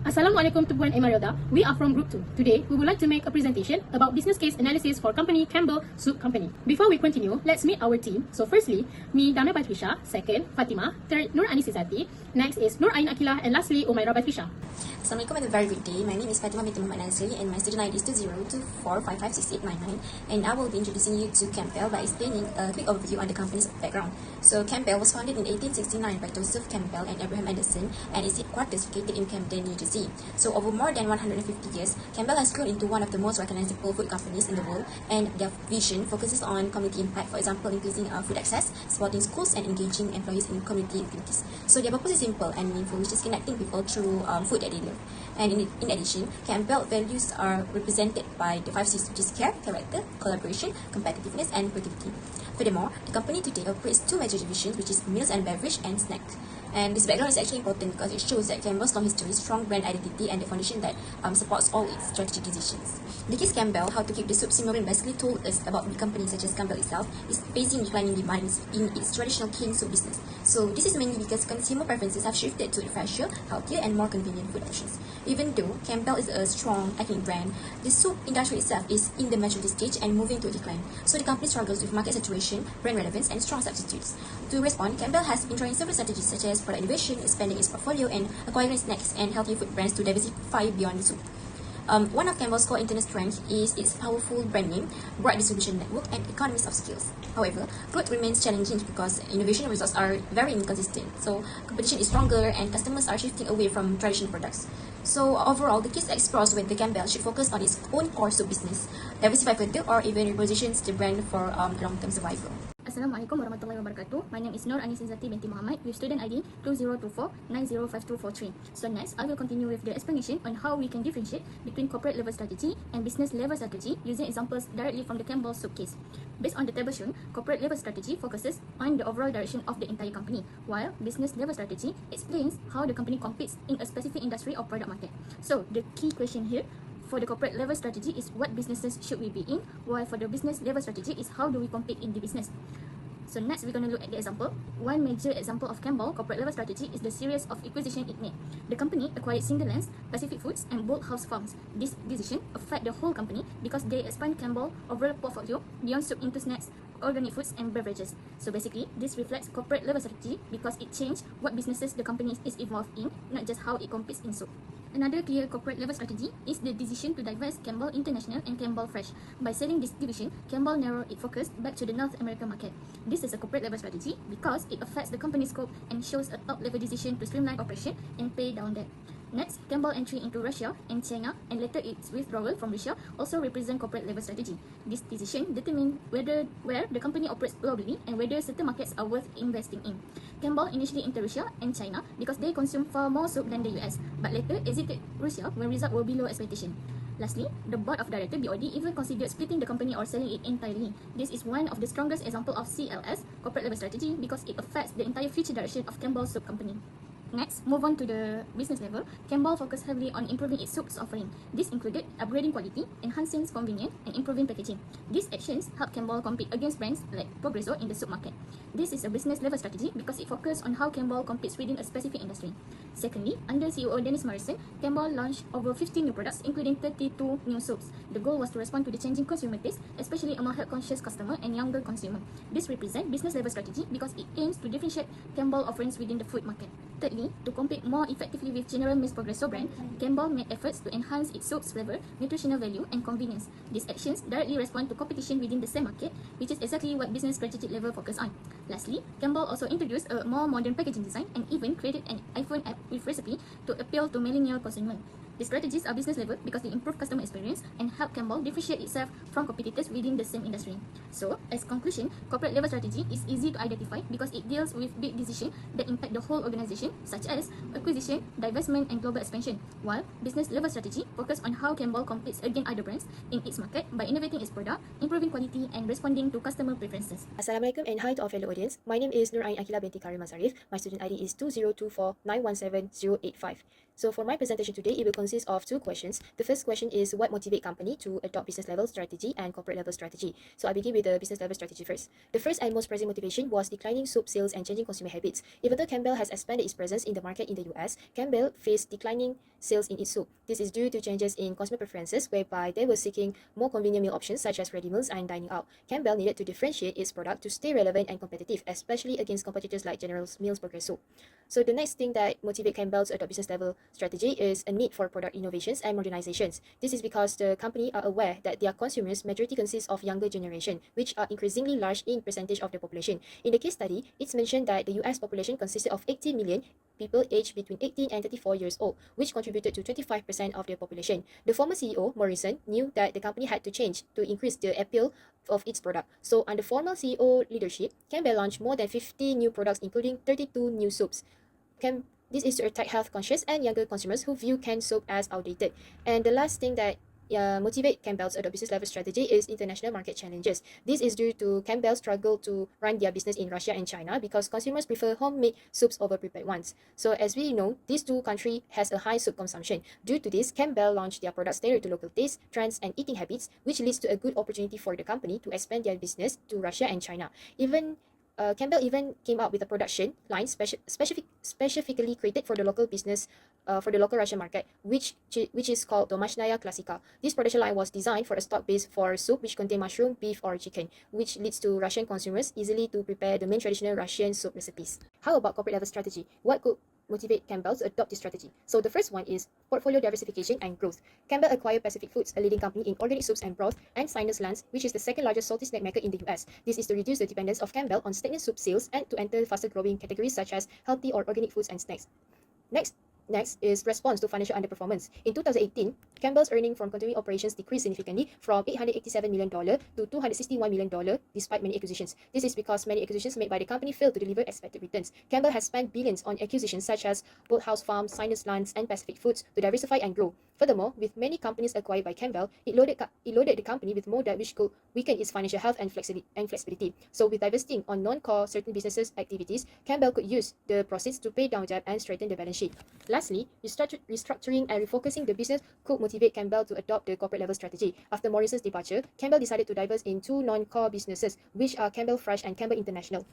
Assalamualaikum to Puan Emeralda. We are from Group 2. Today, we would like to make a presentation about business case analysis for company Campbell Soup Company. Before we continue, let's meet our team. So firstly, me Damna Batrisha, second Fatima, third Nur Anisizati, next is Nur Ain Akilah, and lastly Umairah Batrisha. Assalamualaikum and a very good day. My name is Fatima Binti Muhammad Nazri and my student ID is 2024556899, and I will be introducing you to Campbell by explaining a quick overview on the company's background. So Campbell was founded in 1869 by Joseph Campbell and Abraham Anderson, and its headquarters located in Camden, New Jersey. So over more than 150 years, Campbell has grown into one of the most recognizable food companies in the world, and their vision focuses on community impact, for example, increasing food access, supporting schools, and engaging employees in community activities. So their purpose is simple and meaningful, which is connecting people through food that they love. And in addition, Campbell values are represented by the 5 C's, which is care, character, collaboration, competitiveness, and productivity. Furthermore, the company today operates 2 major divisions, which is meals and beverage and snacks. And this background is actually important because it shows that Campbell's long history, strong brand identity, and the foundation that supports all its strategic decisions. The case Campbell, how to keep the soup simmering, basically told us about the company such as Campbell itself is facing declining demands in its traditional canned soup business. So this is mainly because consumer preferences have shifted to fresher, healthier, and more convenient food options. Even though Campbell is a strong ethnic brand, the soup industry itself is in the maturity stage and moving to decline. So the company struggles with market saturation, brand relevance, and strong substitutes. To respond, Campbell has been trying several strategies such as product innovation, expanding its portfolio, and acquiring snacks and healthy food brands to diversify beyond the soup. One of Campbell's core internal strengths is its powerful brand name, broad distribution network, and economies of scale. However, growth remains challenging because innovation results are very inconsistent. So competition is stronger and customers are shifting away from traditional products. So overall, the case explores whether Campbell should focus on its own core soup business, diversify further, or even repositions the brand for long-term survival. Assalamualaikum warahmatullahi wabarakatuh. My name is Nur Anisizati binti Muhammad with student ID 2024905243. So next, I will continue with the explanation on how we can differentiate between corporate level strategy and business level strategy using examples directly from the Campbell soup case. Based on the table shown, corporate level strategy focuses on the overall direction of the entire company, while business level strategy explains how the company competes in a specific industry or product market. So the key question here for the corporate level strategy is what businesses should we be in, while for the business level strategy is how do we compete in the business. So next, we're going to look at the example. One major example of Campbell corporate level strategy is the series of acquisition it made. The company acquired Singerlands, Pacific Foods, and Bold House Farms. This decision affect the whole company because they expand Campbell overall portfolio beyond soup into snacks, organic foods, and beverages. So basically, this reflects corporate level strategy because it changed what businesses the company is involved in, not just how it competes in soup. Another clear corporate level strategy is the decision to divest Campbell International and Campbell Fresh. By selling this division, Campbell narrowed its focus back to the North American market. This is a corporate level strategy because it affects the company's scope and shows a top level decision to streamline operation and pay down debt. Next, Campbell entry into Russia and China and later its withdrawal from Russia also represent corporate level strategy. This decision determines where the company operates globally and whether certain markets are worth investing in. Campbell initially entered Russia and China because they consume far more soup than the US, but later exited Russia when results were below expectation. Lastly, the board of directors (BOD) even considered splitting the company or selling it entirely. This is one of the strongest examples of CLS, corporate level strategy, because it affects the entire future direction of Campbell Soup Company. Next, move on to the business level. Campbell focused heavily on improving its soups offering. This included upgrading quality, enhancing convenience, and improving packaging. These actions helped Campbell compete against brands like Progresso in the soup market. This is a business level strategy because it focused on how Campbell competes within a specific industry. Secondly, under CEO Dennis Morrison, Campbell launched over 50 new products, including 32 new soups. The goal was to respond to the changing consumer taste, especially among health-conscious customers and younger consumers. This represents business level strategy because it aims to differentiate Campbell offerings within the food market. Thirdly, to compete more effectively with General Mills Progresso brand, Campbell made efforts to enhance its soup's flavor, nutritional value, and convenience. These actions directly respond to competition within the same market, which is exactly what business strategic level focus on. Lastly, Campbell also introduced a more modern packaging design and even created an iPhone app with recipe to appeal to millennial consumers. The strategies are business level because they improve customer experience and help Campbell differentiate itself from competitors within the same industry. So, as conclusion, corporate level strategy is easy to identify because it deals with big decisions that impact the whole organization, such as acquisition, divestment, and global expansion, while business level strategy focuses on how Campbell competes against other brands in its market by innovating its product, improving quality, and responding to customer preferences. Assalamualaikum and hi to our fellow audience. My name is Nur Ain Akilah binti Karim Mazarif. My student ID is 2024917085. So for my presentation today, it will consist of two questions. The first question is what motivates company to adopt business level strategy and corporate level strategy. So I begin with the business level strategy first. The first and most pressing motivation was declining soup sales and changing consumer habits. Even though Campbell has expanded its presence in the market in the US, Campbell faced declining sales in its soup. This is due to changes in consumer preferences, whereby they were seeking more convenient meal options such as ready meals and dining out. Campbell needed to differentiate its product to stay relevant and competitive, especially against competitors like General Mills Burger Soup. So the next thing that motivates Campbell to adopt business level strategy is a need for product innovations and modernizations. This is because the company are aware that their consumers majority consists of younger generation, which are increasingly large in percentage of the population. In the case study, it's mentioned that the US population consisted of 80 million people aged between 18 and 34 years old, which contributed to 25% of the population. The former CEO, Morrison, knew that the company had to change to increase the appeal of its product. So under former CEO leadership, Campbell launched more than 50 new products, including 32 new soups. This is to attract health-conscious and younger consumers who view canned soap as outdated. And the last thing that motivate Campbell to adopt business level strategy is international market challenges. This is due to Campbell's struggle to run their business in Russia and China because consumers prefer homemade soups over prepared ones. So as we know, these two countries has a high soup consumption. Due to this, Campbell launched their products tailored to local tastes, trends, and eating habits, which leads to a good opportunity for the company to expand their business to Russia and China. Campbell even came up with a production line specifically created for the local business, for the local Russian market, which is called Domashная Klasika. This production line was designed for a stock base for soup which contain mushroom, beef, or chicken, which leads to Russian consumers easily to prepare the main traditional Russian soup recipes. How about corporate level strategy? What could motivate Campbell to adopt this strategy? So the first one is portfolio diversification and growth. Campbell acquired Pacific Foods, a leading company in organic soups and broth, and Sinus Lands, which is the second largest salty snack maker in the US. This is to reduce the dependence of Campbell on stagnant soup sales and to enter faster growing categories such as healthy or organic foods and snacks. Next is response to financial underperformance. In 2018, Campbell's earnings from continuing operations decreased significantly from $887 million to $261 million despite many acquisitions. This is because many acquisitions made by the company failed to deliver expected returns. Campbell has spent billions on acquisitions such as Boathouse Farms, Sinus Lands, and Pacific Foods to diversify and grow. Furthermore, with many companies acquired by Campbell, it loaded the company with more debt which could weaken its financial health and flexibility. So with divesting on non-core certain businesses activities, Campbell could use the proceeds to pay down debt and strengthen the balance sheet. Lastly, restructuring and refocusing the business could motivate Campbell to adopt the corporate level strategy. After Morrison's departure, Campbell decided to divest in two non-core businesses, which are Campbell Fresh and Campbell International.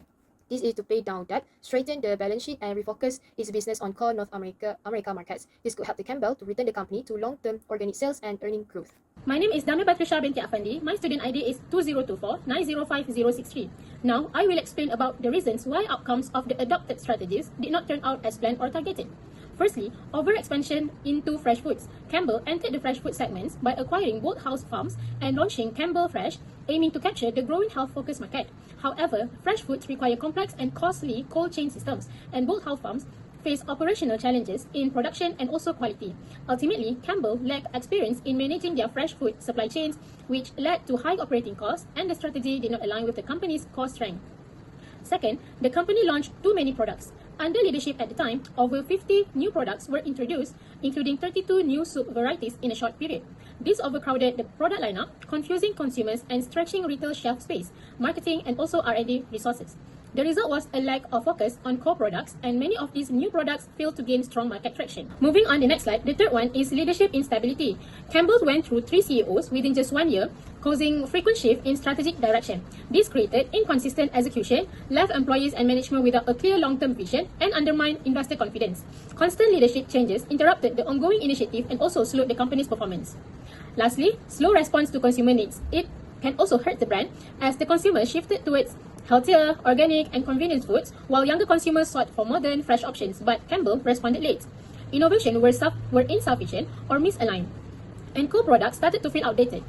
This is to pay down debt, strengthen the balance sheet, and refocus its business on core North America markets. This could help the Campbell to return the company to long-term organic sales and earning growth. My name is Dana Patricia binti Afandi. My student ID is 2024-905063. Now, I will explain about the reasons why outcomes of the adopted strategies did not turn out as planned or targeted. Firstly, overexpansion into fresh foods. Campbell entered the fresh food segments by acquiring Boathouse Farms and launching Campbell Fresh, aiming to capture the growing health-focused market. However, fresh foods require complex and costly cold chain systems, and Boathouse Farms face operational challenges in production and also quality. Ultimately, Campbell lacked experience in managing their fresh food supply chains, which led to high operating costs, and the strategy did not align with the company's core strength. Second, the company launched too many products. Under leadership at the time, over 50 new products were introduced, including 32 new soup varieties in a short period. This overcrowded the product lineup, confusing consumers and stretching retail shelf space, marketing, and also R&D resources. The result was a lack of focus on core products, and many of these new products failed to gain strong market traction. Moving on the next slide, the third one is leadership instability. Campbell went through 3 CEOs within just 1 year, causing frequent shift in strategic direction. This created inconsistent execution, left employees and management without a clear long-term vision, and undermined investor confidence. Constant leadership changes interrupted the ongoing initiative and also slowed the company's performance. Lastly, slow response to consumer needs. It can also hurt the brand as the consumer shifted towards healthier, organic, and convenience foods, while younger consumers sought for modern, fresh options, but Campbell responded late. Innovation were insufficient or misaligned, and co-products started to feel outdated.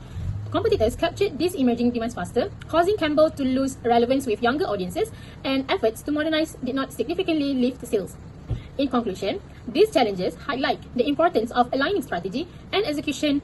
Competitors captured these emerging demands faster, causing Campbell to lose relevance with younger audiences, and efforts to modernize did not significantly lift sales. In conclusion, these challenges highlight the importance of aligning strategy and execution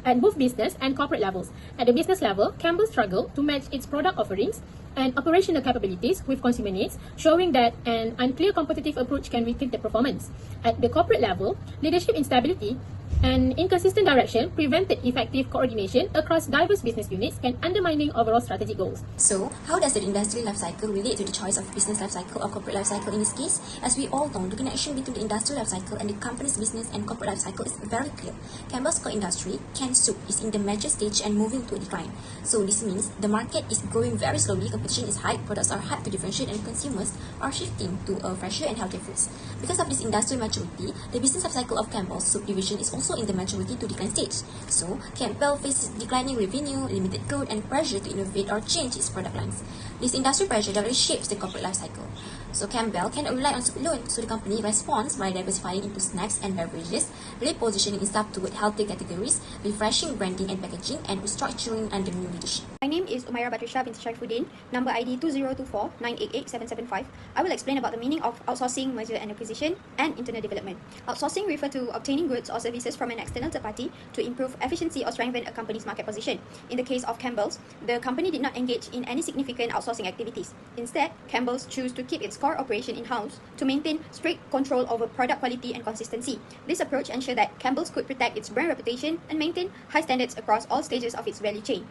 at both business and corporate levels. At the business level, Campbell struggled to match its product offerings and operational capabilities with consumer needs, showing that an unclear competitive approach can weaken the performance. At the corporate level, leadership instability An inconsistent direction prevented effective coordination across diverse business units and undermining overall strategic goals. So, how does the industry life cycle relate to the choice of business life cycle or corporate life cycle in this case? As we all know, the connection between the industrial life cycle and the company's business and corporate life cycle is very clear. Campbell's core industry, canned soup, is in the mature stage and moving to a decline. So, this means the market is growing very slowly, competition is high, products are hard to differentiate, and consumers are shifting to fresher and healthier foods. Because of this industrial maturity, the business life cycle of Campbell's soup division is also in the maturity to decline stage. So, Campbell faces declining revenue, limited growth, and pressure to innovate or change its product lines. This industry pressure directly shapes the corporate life cycle. So, Campbell cannot rely on soup alone, so the company responds by diversifying into snacks and beverages, repositioning itself toward healthy categories, refreshing branding and packaging, and restructuring under new leadership. My name is Umaira Batrisha binti Sharifuddin, number ID 2024-988-775. I will explain about the meaning of outsourcing, merger and acquisition, and internal development. Outsourcing refers to obtaining goods or services from an external third party to improve efficiency or strengthen a company's market position. In the case of Campbell's, the company did not engage in any significant outsourcing activities. Instead, Campbell's chose to keep its core operation in-house to maintain strict control over product quality and consistency. This approach ensured that Campbell's could protect its brand reputation and maintain high standards across all stages of its value chain.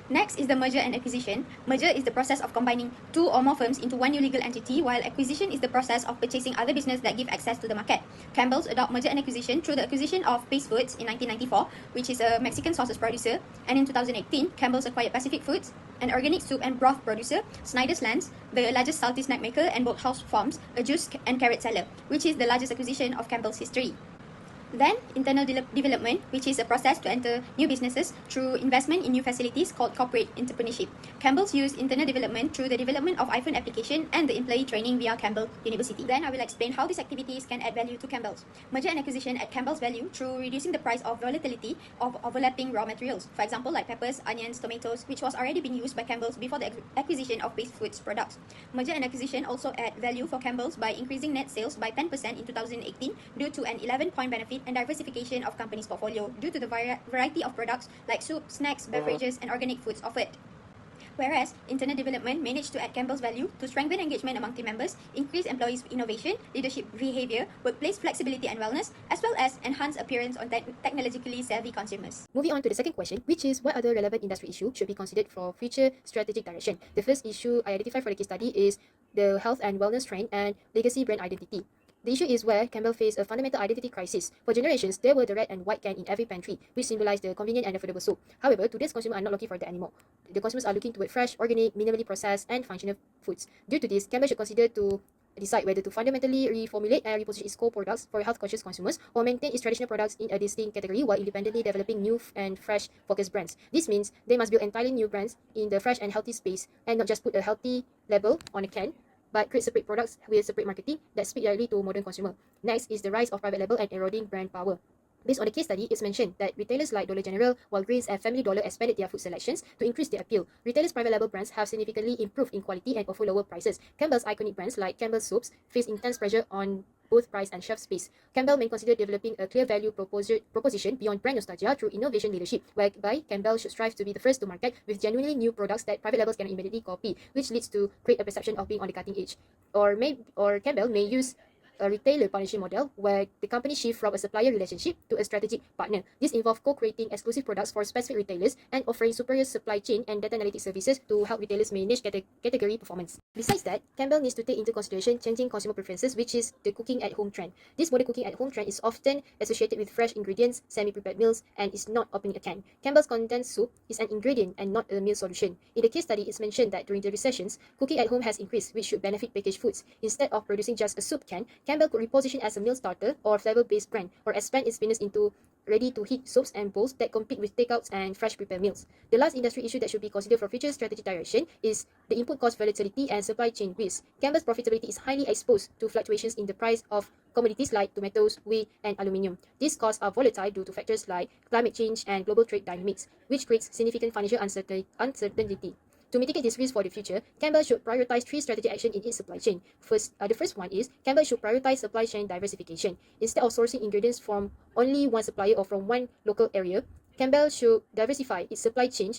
Next is the merger and acquisition. Merger is the process of combining two or more firms into one new legal entity, while acquisition is the process of purchasing other business that give access to the market. Campbell's adopt merger and acquisition through the acquisition of Pace Foods in 1994, which is a Mexican sauces producer, and in 2018, Campbell's acquired Pacific Foods, an organic soup and broth producer, Snyder's Lands, the largest salty snack maker, and Boathouse Farms, a juice and carrot seller, which is the largest acquisition of Campbell's history. Then, internal development, which is a process to enter new businesses through investment in new facilities called corporate entrepreneurship. Campbell's use internal development through the development of iPhone application and the employee training via Campbell University. Then, I will explain how these activities can add value to Campbell's. Merger and acquisition add Campbell's value through reducing the price of volatility of overlapping raw materials. For example, like peppers, onions, tomatoes, which was already being used by Campbell's before the acquisition of Pace Foods products. Merger and acquisition also add value for Campbell's by increasing net sales by 10% in 2018 due to an 11-point benefit and diversification of company's portfolio due to the variety of products like soup, snacks, beverages, and organic foods offered. Whereas, internal development managed to add Campbell's value to strengthen engagement among team members, increase employees' innovation, leadership behavior, workplace flexibility and wellness, as well as enhance appearance on technologically savvy consumers. Moving on to the second question, which is what other relevant industry issue should be considered for future strategic direction. The first issue I identified for the case study is the health and wellness trend and legacy brand identity. The issue is where Campbell faced a fundamental identity crisis. For generations, there were the red and white can in every pantry, which symbolized the convenient and affordable soup. However, today's consumers are not looking for that anymore. The consumers are looking toward fresh, organic, minimally processed, and functional foods. Due to this, Campbell should consider to decide whether to fundamentally reformulate and reposition its core products for health-conscious consumers or maintain its traditional products in a distinct category while independently developing new and fresh-focused brands. This means they must build entirely new brands in the fresh and healthy space and not just put a healthy label on a can, but create separate products with separate marketing that speak directly to modern consumer. Next is the rise of private label and eroding brand power. Based on the case study, it's mentioned that retailers like Dollar General, Walgreens, and Family Dollar expanded their food selections to increase their appeal. Retailers' private label brands have significantly improved in quality and offer lower prices. Campbell's iconic brands like Campbell's Soups face intense pressure on both price and shelf space. Campbell may consider developing a clear value proposition beyond brand nostalgia through innovation leadership, whereby Campbell should strive to be the first to market with genuinely new products that private labels cannot immediately copy, which leads to create a perception of being on the cutting edge. Or Campbell may use a retailer partnership model where the company shift from a supplier relationship to a strategic partner. This involves co-creating exclusive products for specific retailers and offering superior supply chain and data analytics services to help retailers manage category performance. Besides that, Campbell needs to take into consideration changing consumer preferences, which is the cooking at home trend. This modern cooking at home trend is often associated with fresh ingredients, semi-prepared meals, and is not opening a can. Campbell's condensed soup is an ingredient and not a meal solution. In the case study, it's mentioned that during the recessions, cooking at home has increased, which should benefit packaged foods. Instead of producing just a soup can, Campbell could reposition as a meal starter or flavor-based brand, or expand its business into ready-to-heat soups and bowls that compete with takeouts and fresh prepared meals. The last industry issue that should be considered for future strategic direction is the input cost volatility and supply chain risk. Campbell's profitability is highly exposed to fluctuations in the price of commodities like tomatoes, wheat, and aluminium. These costs are volatile due to factors like climate change and global trade dynamics, which creates significant financial uncertainty. To mitigate this risk for the future, Campbell should prioritize 3 strategic actions in its supply chain. The first one is Campbell should prioritize supply chain diversification. Instead of sourcing ingredients from only one supplier or from one local area, Campbell should diversify its supply chain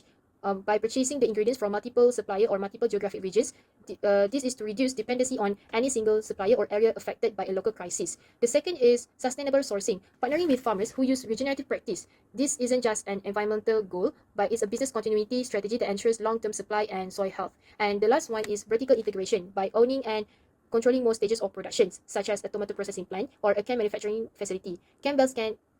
by purchasing the ingredients from multiple supplier or multiple geographic regions. This is to reduce dependency on any single supplier or area affected by a local crisis. The second is sustainable sourcing, partnering with farmers who use regenerative practice. This isn't just an environmental goal, but it's a business continuity strategy that ensures long-term supply and soil health. And the last one is vertical integration, by owning and controlling most stages of productions, such as a tomato processing plant or a can manufacturing facility.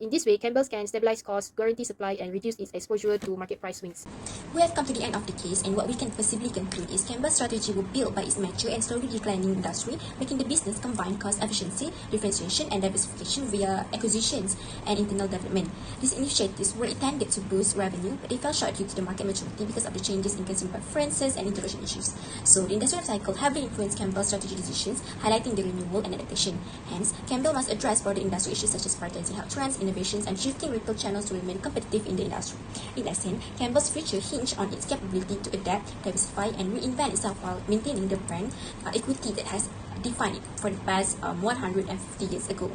In this way, Campbell's can stabilize costs, guarantee supply, and reduce its exposure to market price swings. We have come to the end of the case, and what we can possibly conclude is Campbell's strategy will build by its mature and slowly declining industry, making the business combine cost efficiency, differentiation, and diversification via acquisitions and internal development. These initiatives were intended to boost revenue, but they fell short due to the market maturity because of the changes in consumer preferences and integration issues. So, the industrial cycle heavily influenced Campbell's strategy decisions, highlighting the renewal and adaptation. Hence, Campbell must address broader industry issues such as prioritizing health trends, innovations, and shifting retail channels to remain competitive in the industry. In essence, Campbell's future hinged on its capability to adapt, diversify, and reinvent itself while maintaining the brand equity that has defined it for the past 150 years ago.